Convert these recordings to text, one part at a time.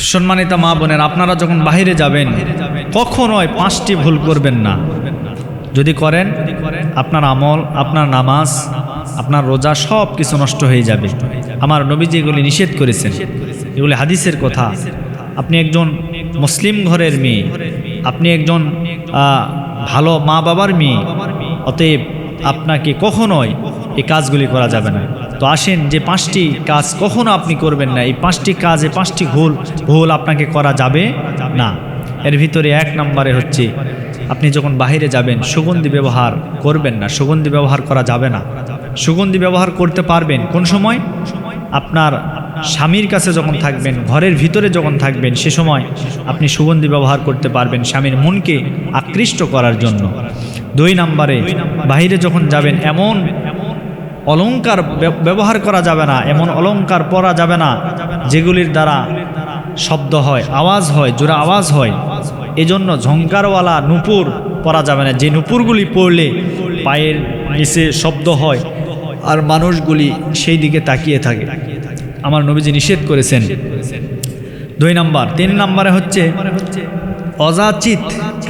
সম্মানিত মা বোনের, আপনারা যখন বাইরে যাবেন কখনোই 5টি ভুল করবেন না। যদি করেন আপনার আমল, আপনার নামাজ, আপনার রোজা সব কিছু নষ্ট হয়ে যাবে। আমার নবীজি এগুলি নিষেধ করেছেন, এগুলি হাদিসের কথা। আপনি একজন মুসলিম ঘরের মেয়ে, আপনি একজন ভালো মা বাবার মেয়ে, অতএব আপনাকে কখনোই এই কাজগুলি করা যাবে না। তো আসেন যে 5টি কাজ কখনো আপনি করবেন না, এই 5টি কাজে 5টি ভুল আপনাকে করা যাবে না। এর ভিতরে 1 নম্বরে হচ্ছে আপনি যখন বাইরে যাবেন সুগন্ধি ব্যবহার করবেন না, সুগন্ধি ব্যবহার করা যাবে না। সুগন্ধি ব্যবহার করতে পারবেন কোন সময়? আপনার স্বামীর কাছে যখন থাকবেন, ঘরের ভিতরে যখন থাকবেন, সে সময় আপনি সুগন্ধি ব্যবহার করতে পারবেন স্বামীর মনকে আকৃষ্ট করার জন্য। 2 নম্বরে বাইরে যখন যাবেন এমন অলংকার ব্যবহার করা যাবে না, এমন অলংকার পরা যাবে না যেগুলির দ্বারা শব্দ হয়, আওয়াজ হয়, জোরে আওয়াজ হয়। এজন্য ঝংকারওয়ালা নূপুর পরা যাবে না, যে নূপুরগুলি পরলে পায়ের নিচে শব্দ হয় আর মানুষগুলি সেই দিকে তাকিয়ে থাকে। আমার নবীজি নিষেধ করেছেন। 2 নম্বর। 3 নম্বরে হচ্ছে অযাচিত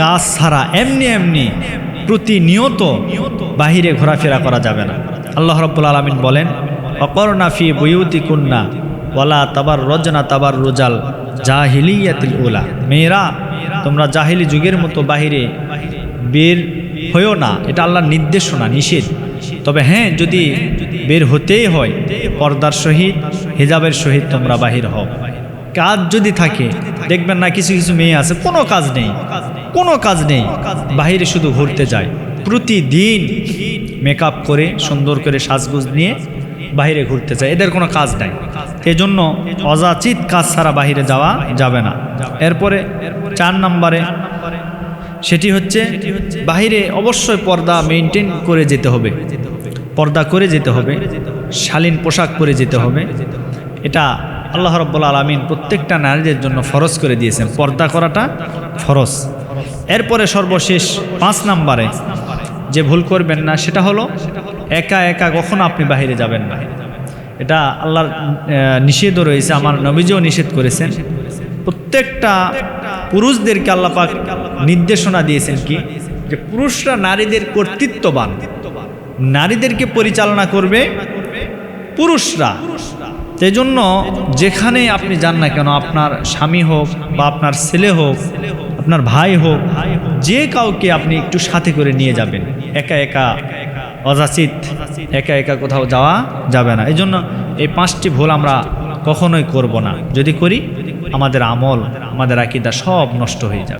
কাজ ছাড়া এমনি প্রতিনিয়ত বাহিরে ঘোরাফেরা করা যাবে না। আল্লাহ রাব্বুল আলামিন বলেন, অকরনা ফি বুয়ুতিকুন্না ওয়ালা তাবাররুজনা তাবাররুজাল জাহিলিয়াতিল উলা। মেয়েরা তোমরা জাহিলি যুগের মতো বাহিরে বের হইও না, এটা আল্লাহর নির্দেশনা, নিষেধ। তবে হ্যাঁ, যদি বের হতেই হয় পর্দার সহিত, হিজাবের সহিত তোমরা বাহির হও। কাজ যদি থাকে, দেখবেন না কিছু কিছু মেয়ে আছে কোনো কাজ নেই, বাহিরে শুধু ঘুরতে যায়। প্রতিদিন মেকআপ করে সুন্দর করে সাজগোজ নিয়ে বাহিরে ঘুরতে যায়, এদের কোনো কাজ নাই। এজন্য অযাচিত কাজ ছাড়া বাহিরে যাওয়া যাবে না। এরপরে 4 নম্বরে সেটি হচ্ছে বাহিরে অবশ্যই পর্দা মেনটেন করে যেতে হবে, পর্দা করে যেতে হবে, শালীন পোশাক পরে যেতে হবে। এটা আল্লাহ রাব্বুল আলামিন প্রত্যেকটা নারীদের জন্য ফরজ করে দিয়েছেন, পর্দা করাটা ফরজ। এরপরে সর্বশেষ 5 নম্বরে যে ভুল করবেন না সেটা হলো একা কখনো আপনি বাহিরে যাবেন না। এটা আল্লাহর নিষেধও রয়েছে, আমার নবীজিও নিষেধ করেছেন। প্রত্যেকটা পুরুষদেরকে আল্লাহ পাক নির্দেশনা দিয়েছেন কি, যে পুরুষরা নারীদের কর্তৃত্ববান, নারীদেরকে পরিচালনা করবে পুরুষরা। সেই জন্য যেখানে আপনি যান না কেন, আপনার স্বামী হোক বা আপনার ছেলে হোক, আপনার ভাই হোক, যে কাউকে আপনি একটু সাথে করে নিয়ে যাবেন। একা অযাচিত একা কোথাও যাওয়া যাবে না। এই জন্য এই 5টি ভুল আমরা কখনোই করব না। যদি করি আমাদের আমল, আমাদের আকীদা সব নষ্ট হয়ে যাবে।